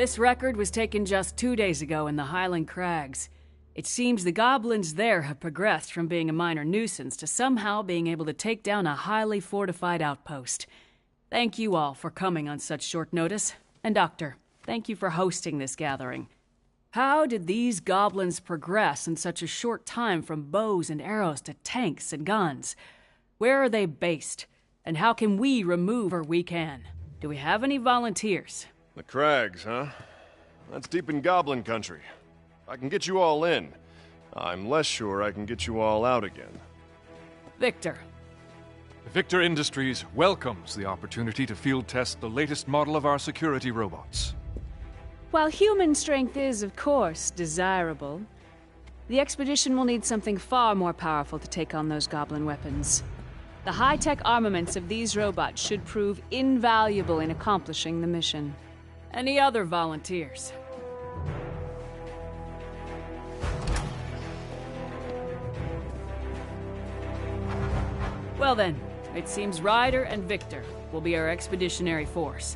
This record was taken just 2 days ago in the Highland Crags. It seems the goblins there have progressed from being a minor nuisance to somehow being able to take down a highly fortified outpost. Thank you all for coming on such short notice. And Doctor, thank you for hosting this gathering. How did these goblins progress in such a short time from bows and arrows to tanks and guns? Where are they based? And how can we remove or we can? Do we have any volunteers? The Crags, huh? That's deep in Goblin country. I can get you all in. I'm less sure I can get you all out again. Victor. Victor Industries welcomes the opportunity to field test the latest model of our security robots. While human strength is, of course, desirable, the expedition will need something far more powerful to take on those goblin weapons. The high-tech armaments of these robots should prove invaluable in accomplishing the mission. Any other volunteers? Well then, it seems Ryder and Victor will be our expeditionary force.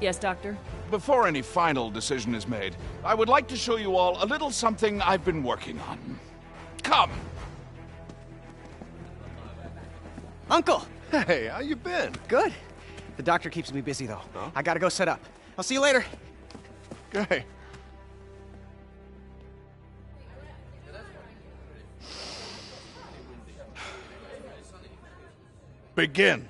Yes, Doctor? Before any final decision is made, I would like to show you all a little something I've been working on. Come! Uncle! Hey, how you been? Good. The doctor keeps me busy, though. Huh? I gotta go set up. I'll see you later. Okay. Begin.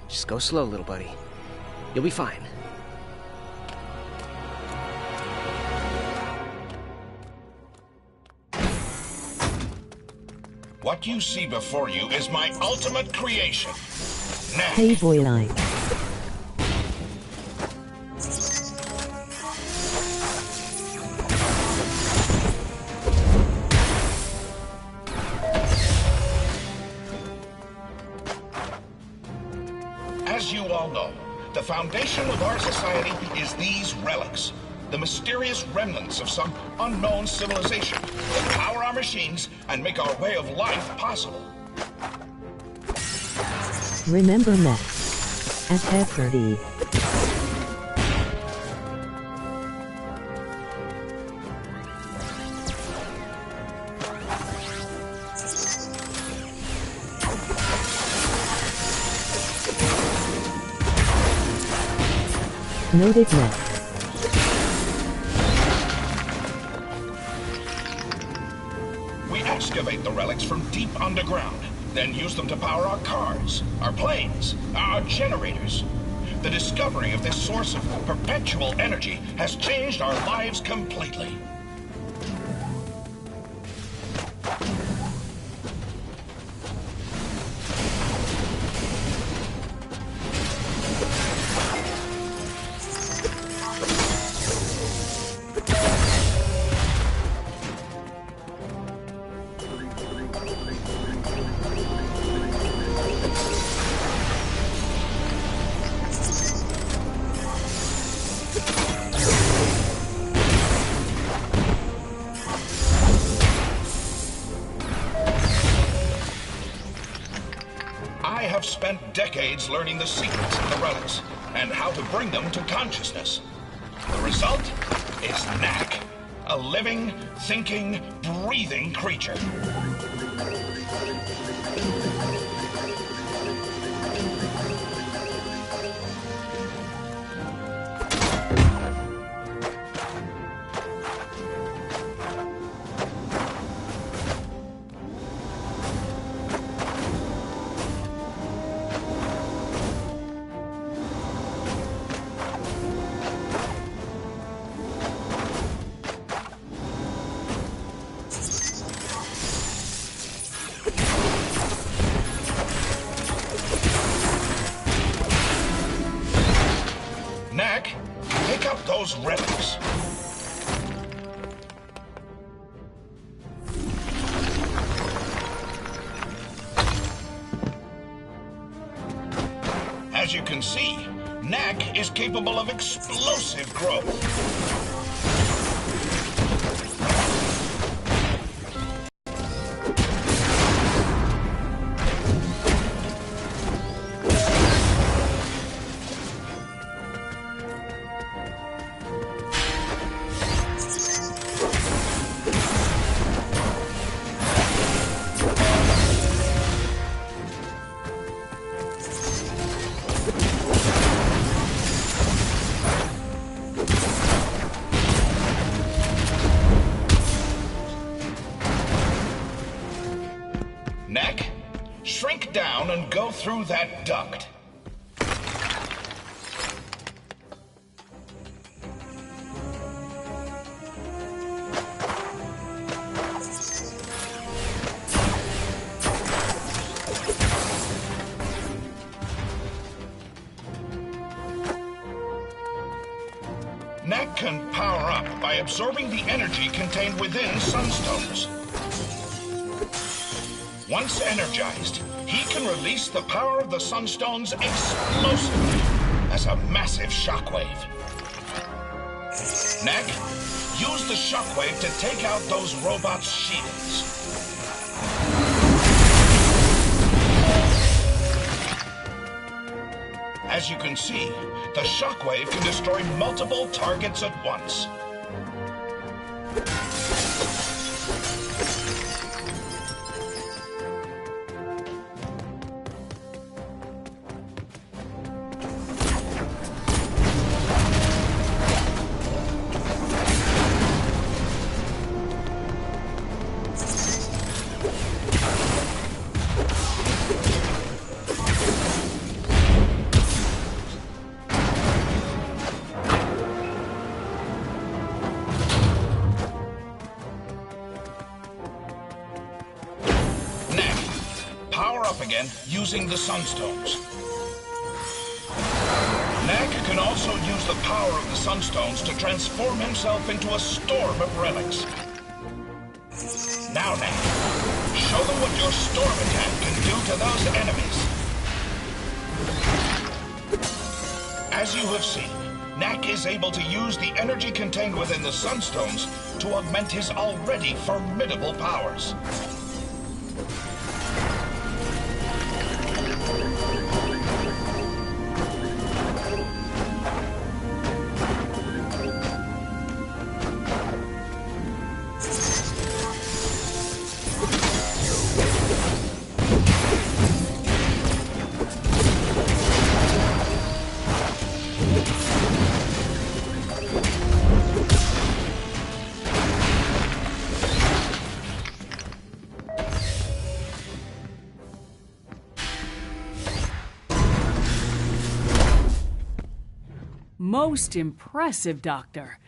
Just go slow, little buddy. You'll be fine. What you see before you is my ultimate creation. Now. Hey, Boyline. As you all know, the foundation of our society is these relics. The mysterious remnants of some unknown civilization that power our machines and make our way of life possible. Remember Matt. At F30. Noted Matt. Excavate the relics from deep underground, then use them to power our cars, our planes, our generators. The discovery of this source of perpetual energy has changed our lives completely. I have spent decades learning the secrets of the relics and how to bring them to consciousness. The result is Knack, a living, thinking, breathing creature. Knack, pick up those relics. As you can see, Knack is capable of explosive growth. down and go through that duct. Knack can power up by absorbing the energy contained within sunstones. Once energized, he can release the power of the sunstones explosively as a massive shockwave. Knack, use the shockwave to take out those robots' shields. As you can see, the shockwave can destroy multiple targets at once. Using the sunstones. Knack can also use the power of the sunstones to transform himself into a storm of relics. Now, Knack, show them what your storm attack can do to those enemies. As you have seen, Knack is able to use the energy contained within the sunstones to augment his already formidable powers. Most impressive, Doctor.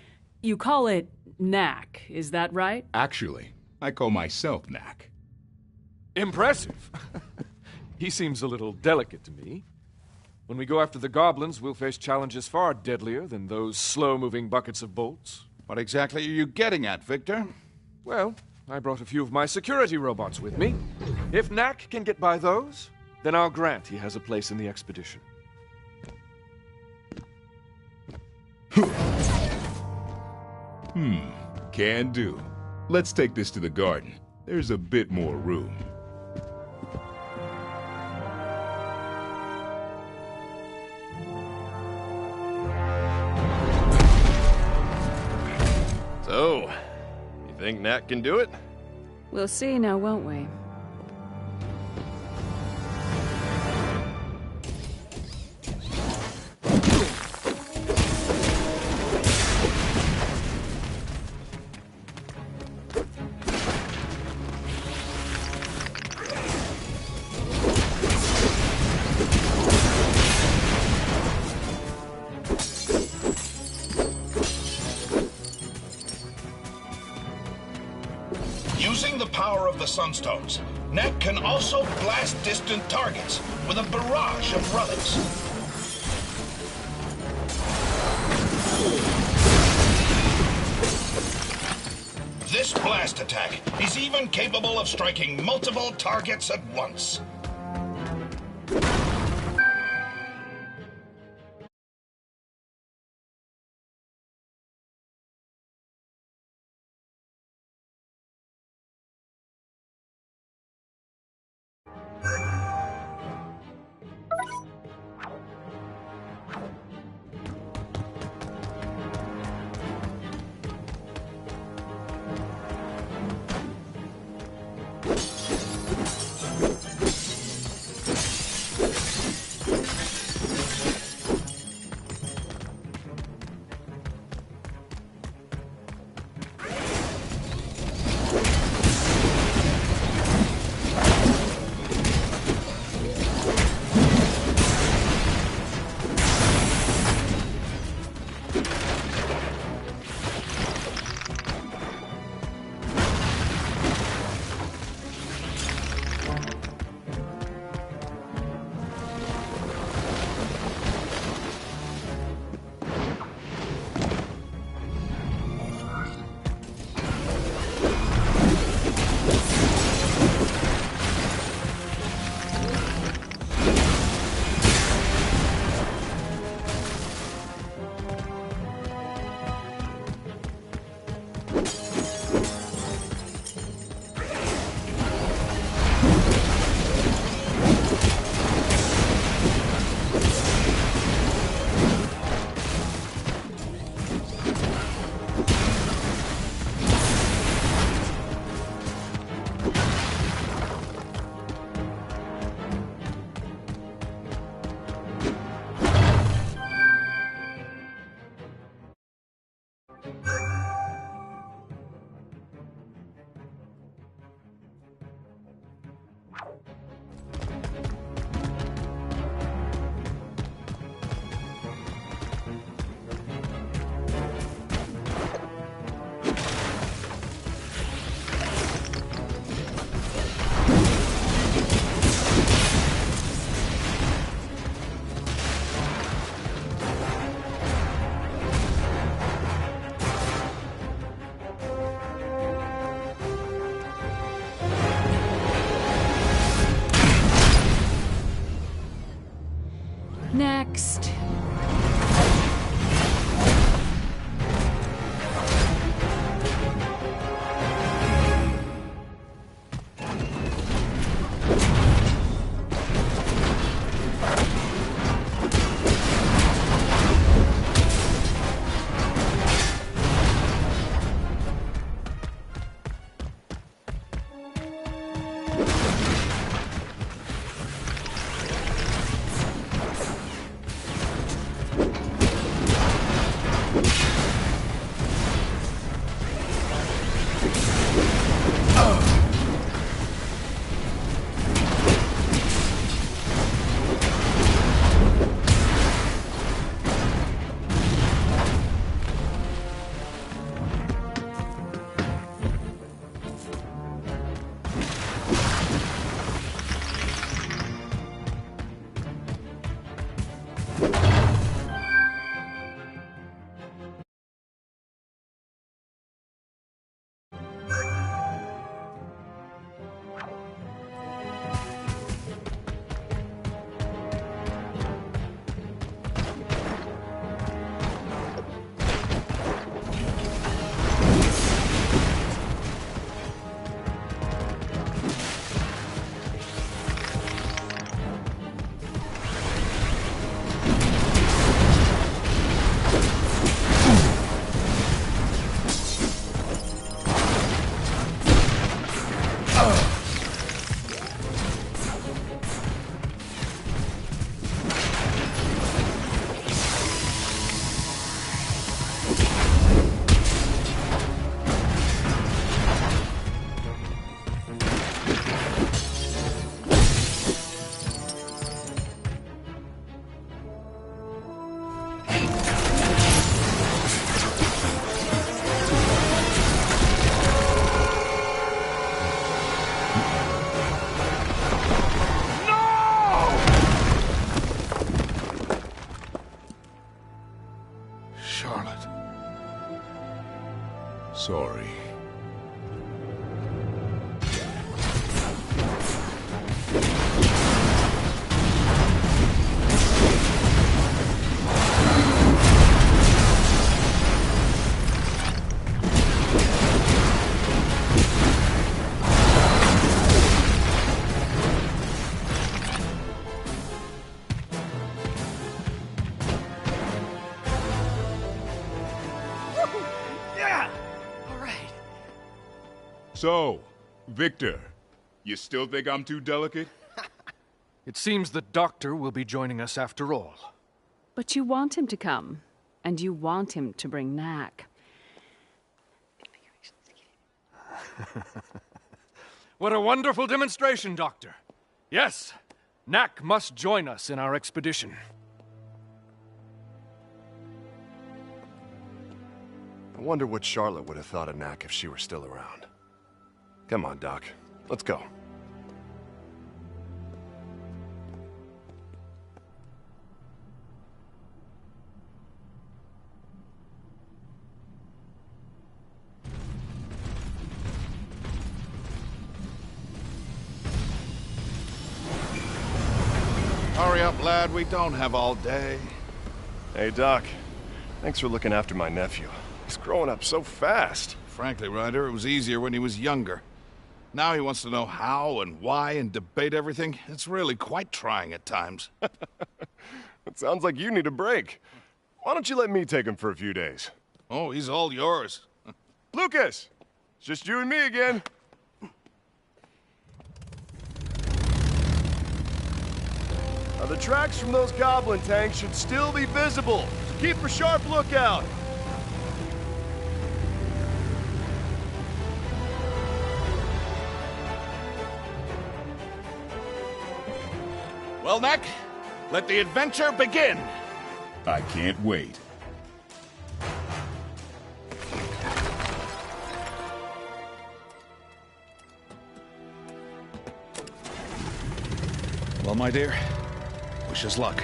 You call it Knack, is that right? Actually, I call myself Knack. Impressive? He seems a little delicate to me. When we go after the goblins, we'll face challenges far deadlier than those slow-moving buckets of bolts. What exactly are you getting at, Victor? Well, I brought a few of my security robots with me. If Knack can get by those, then I'll grant he has a place in the expedition. Can do. Let's take this to the garden. There's a bit more room. So, you think Knack can do it? We'll see now, won't we? Using the power of the sunstones, Knack can also blast distant targets with a barrage of relics. This blast attack is even capable of striking multiple targets at once. Next. Charlotte. Sorry. So, Victor, you still think I'm too delicate? It seems the doctor will be joining us after all. But you want him to come, and you want him to bring Knack. What a wonderful demonstration, Doctor. Yes, Knack must join us in our expedition. I wonder what Charlotte would have thought of Knack if she were still around. Come on, Doc. Let's go. Hurry up, lad. We don't have all day. Hey, Doc. Thanks for looking after my nephew. He's growing up so fast. Frankly, Ryder, it was easier when he was younger. Now he wants to know how and why and debate everything. It's really quite trying at times. It sounds like you need a break. Why don't you let me take him for a few days? Oh, he's all yours. Lucas! It's just you and me again. Now, the tracks from those goblin tanks should still be visible. Keep a sharp lookout. Well, Neck, let the adventure begin. I can't wait. Well, my dear, wish us luck.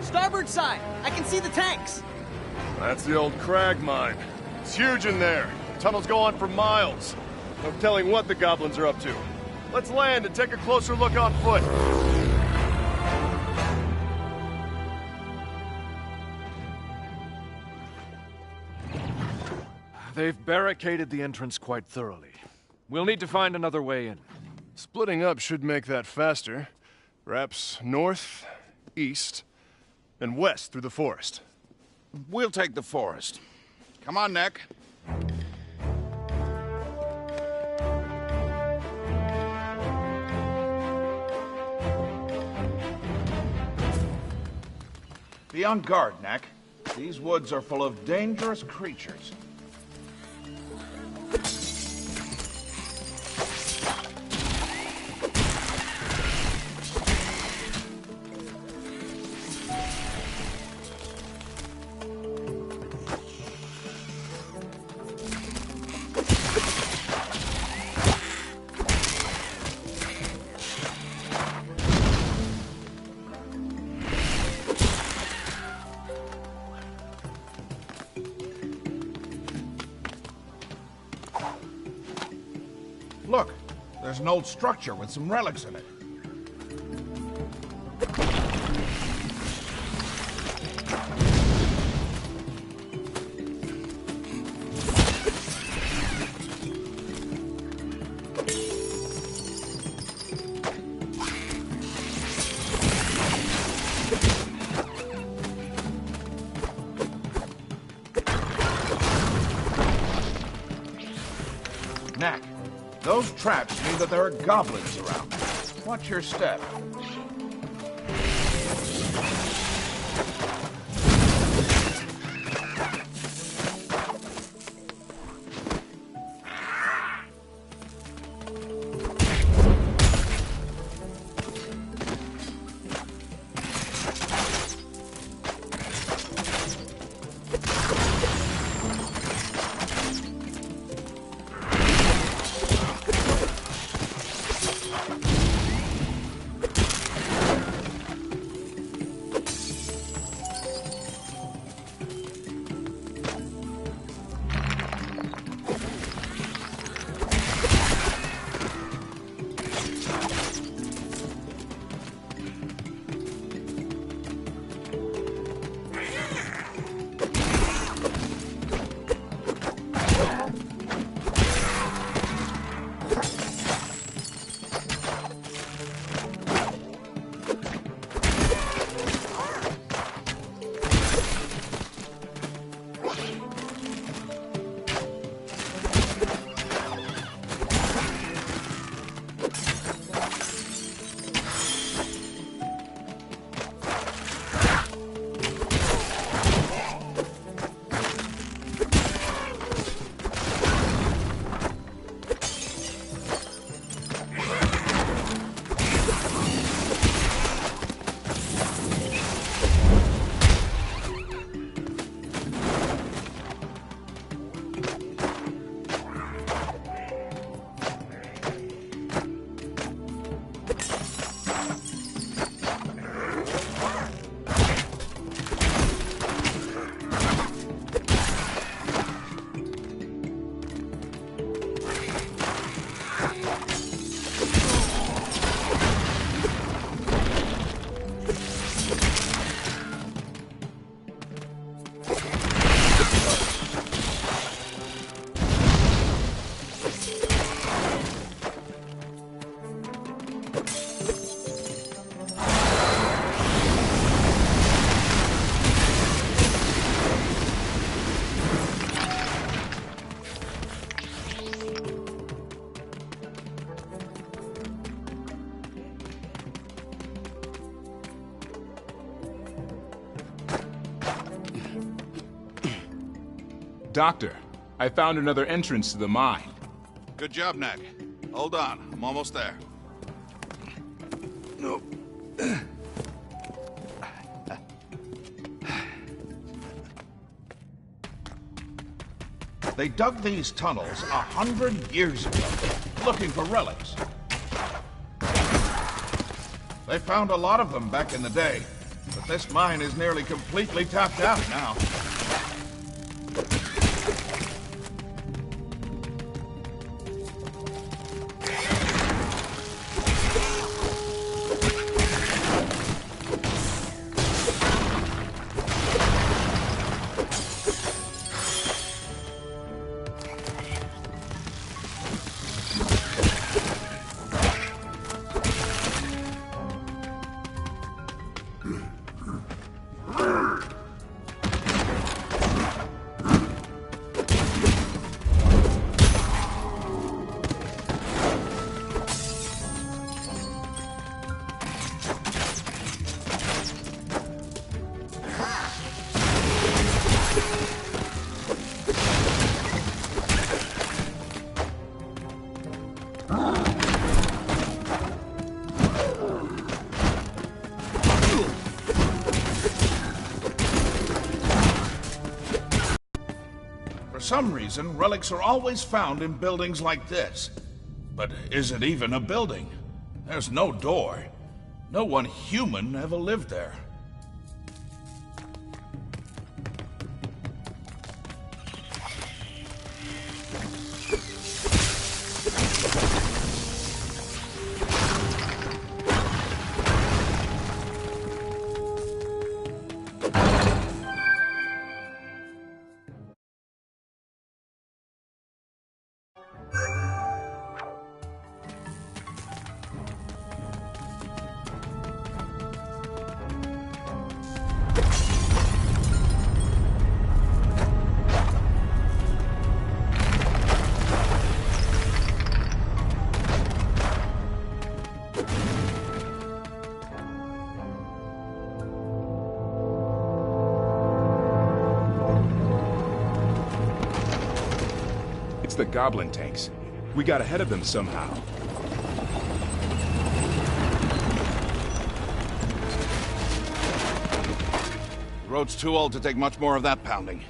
Starboard side! I can see the tanks! That's the old crag mine. It's huge in there. Tunnels go on for miles. No telling what the goblins are up to. Let's land and take a closer look on foot. They've barricaded the entrance quite thoroughly. We'll need to find another way in. Splitting up should make that faster. Perhaps north, east, and west through the forest. We'll take the forest. Come on, Neck. Be on guard, Neck. These woods are full of dangerous creatures. Look, there's an old structure with some relics in it. Knack. Those traps mean that there are goblins around. Watch your step. Doctor, I found another entrance to the mine. Good job, Knack. Hold on, I'm almost there. No. They dug these tunnels 100 years ago, looking for relics. They found a lot of them back in the day, but this mine is nearly completely tapped out now. For some reason, relics are always found in buildings like this. But is it even a building? There's no door. No one human ever lived there. It's the goblin tanks. We got ahead of them somehow. The road's too old to take much more of that pounding.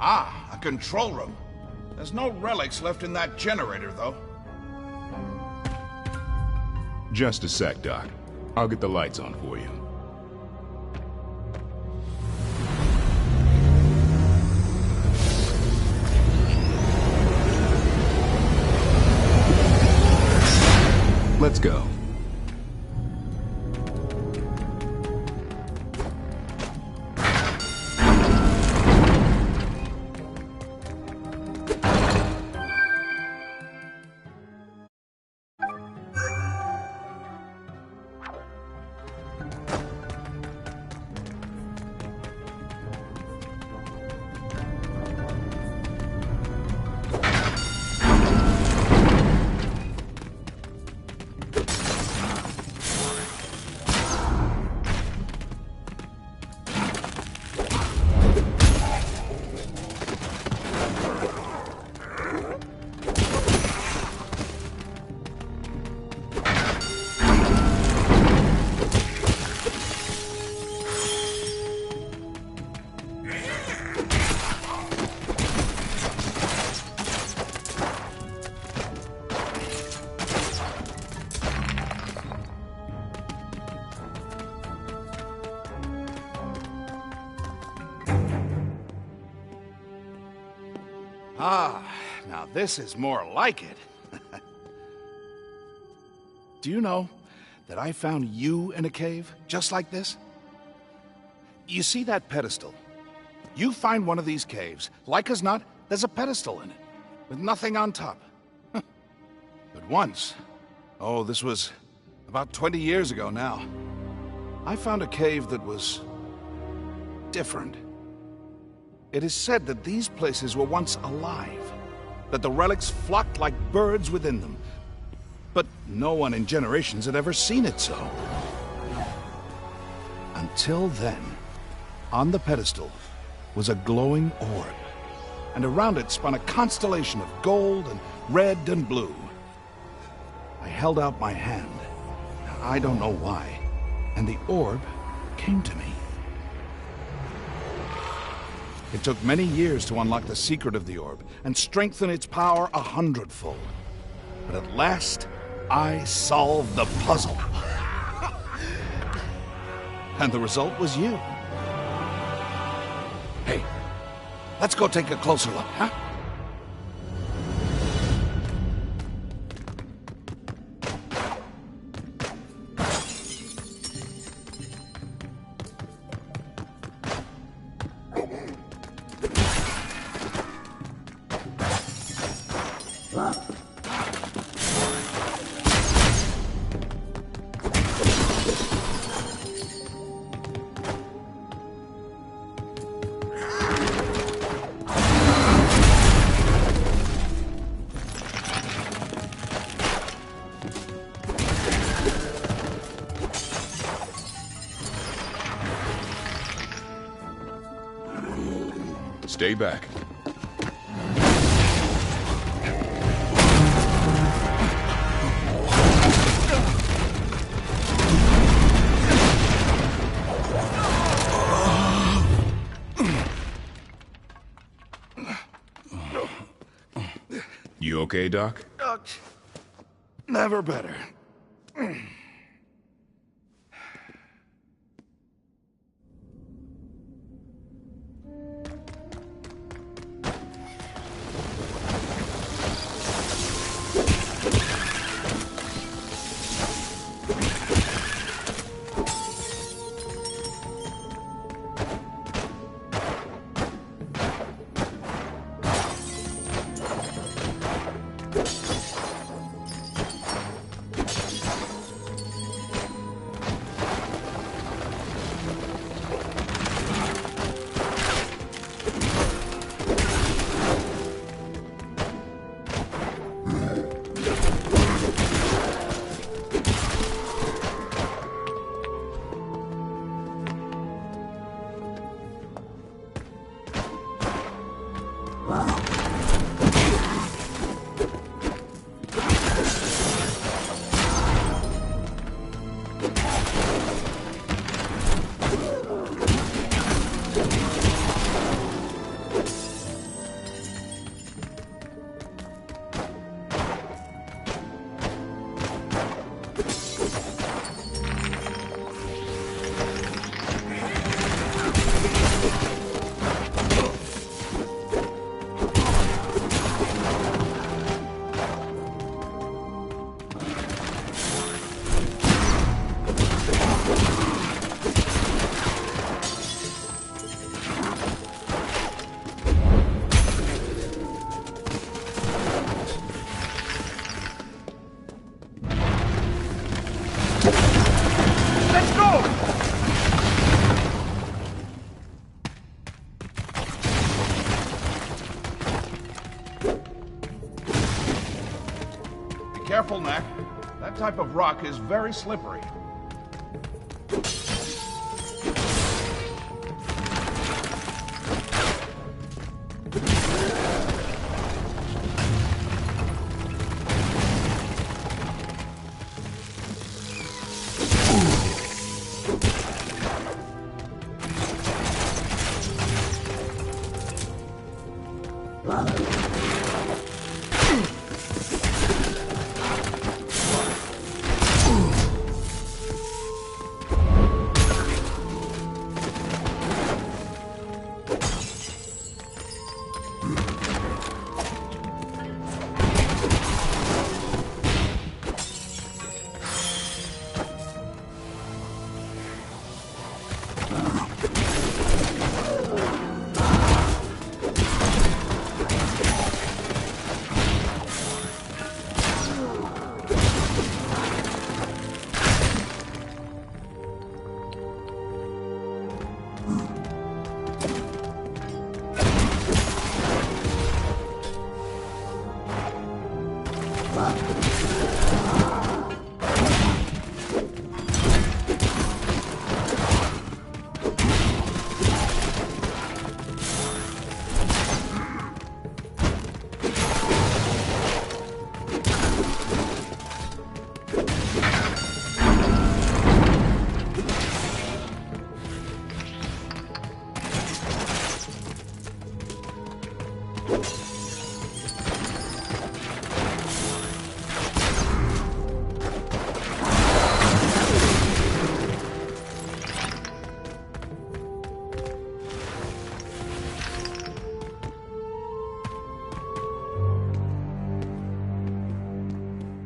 Ah, a control room. There's no relics left in that generator, though. Just a sec, Doc. I'll get the lights on for you. Let's go. Ah, now this is more like it. Do you know that I found you in a cave just like this? You see that pedestal? You find one of these caves, like as not, there's a pedestal in it, with nothing on top. But once, oh, this was about 20 years ago now, I found a cave that was different. It is said that these places were once alive, that the relics flocked like birds within them. But no one in generations had ever seen it so. Until then, on the pedestal was a glowing orb, and around it spun a constellation of gold and red and blue. I held out my hand, I don't know why, and the orb came to me. It took many years to unlock the secret of the orb and strengthen its power 100-fold. But at last, I solved the puzzle. And the result was you. Hey, let's go take a closer look, huh? Stay back. You okay, Doc? Never better. Careful, Knack. That type of rock is very slippery.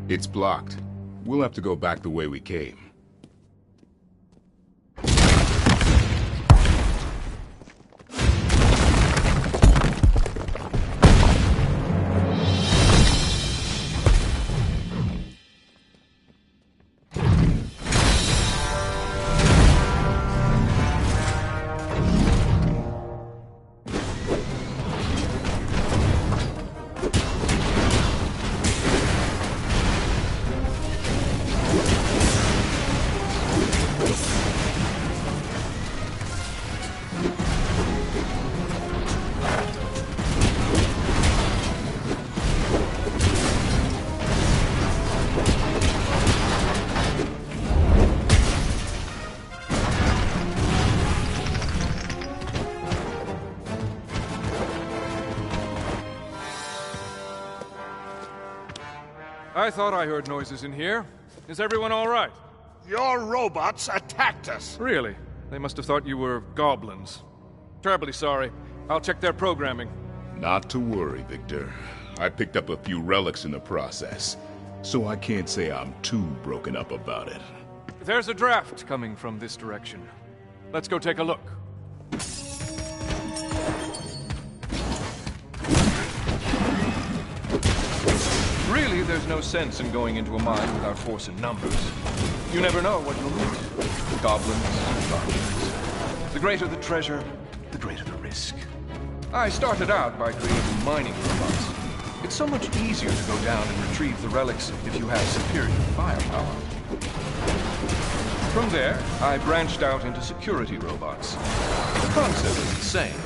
It's blocked. We'll have to go back the way we came. I thought I heard noises in here. Is everyone all right? Your robots attacked us. Really? They must have thought you were goblins. Terribly sorry. I'll check their programming. Not to worry, Victor. I picked up a few relics in the process, so I can't say I'm too broken up about it. There's a draft coming from this direction. Let's go take a look. Really, there's no sense in going into a mine without force in numbers. You never know what you'll meet. Goblins, goblins. The greater the treasure, the greater the risk. I started out by creating mining robots. It's so much easier to go down and retrieve the relics if you have superior firepower. From there, I branched out into security robots. The concept is the same.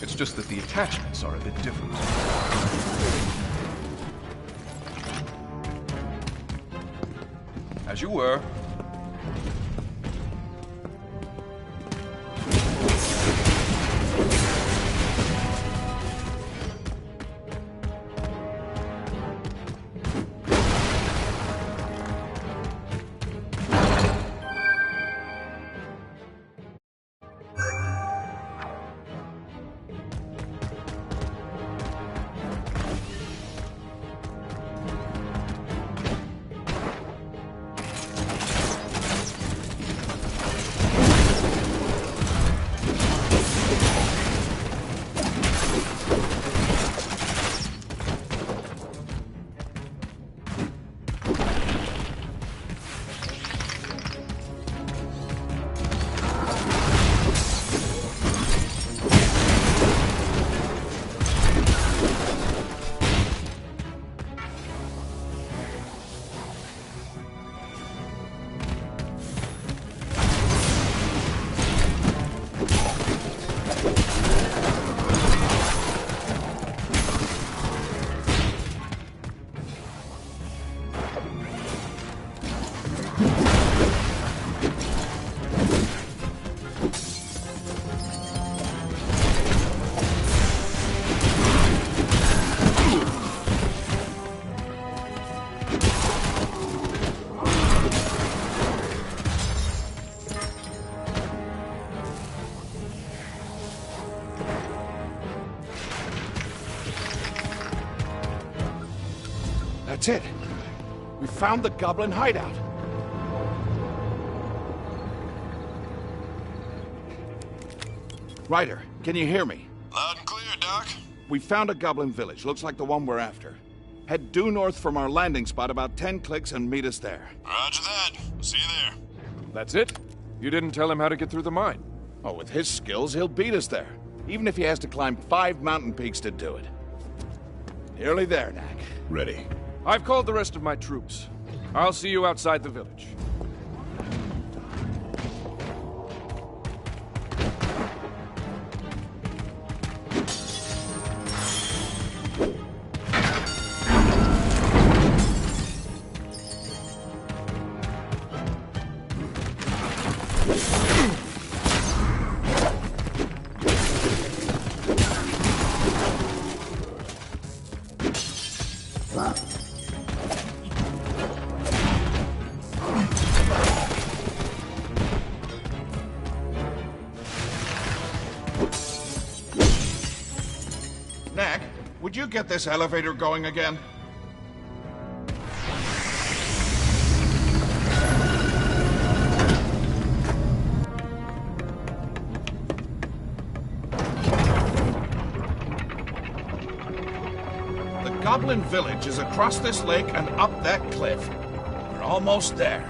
It's just that the attachments are a bit different. As you were. That's it. We found the goblin hideout. Ryder, can you hear me? Loud and clear, Doc. We found a goblin village. Looks like the one we're after. Head due north from our landing spot about 10 clicks and meet us there. Roger that. See you there. That's it? You didn't tell him how to get through the mine. Oh, with his skills, he'll beat us there. Even if he has to climb 5 mountain peaks to do it. Nearly there, Knack. Ready. I've called the rest of my troops. I'll see you outside the village. Knack, would you get this elevator going again? The Goblin Village is across this lake and up that cliff. We're almost there.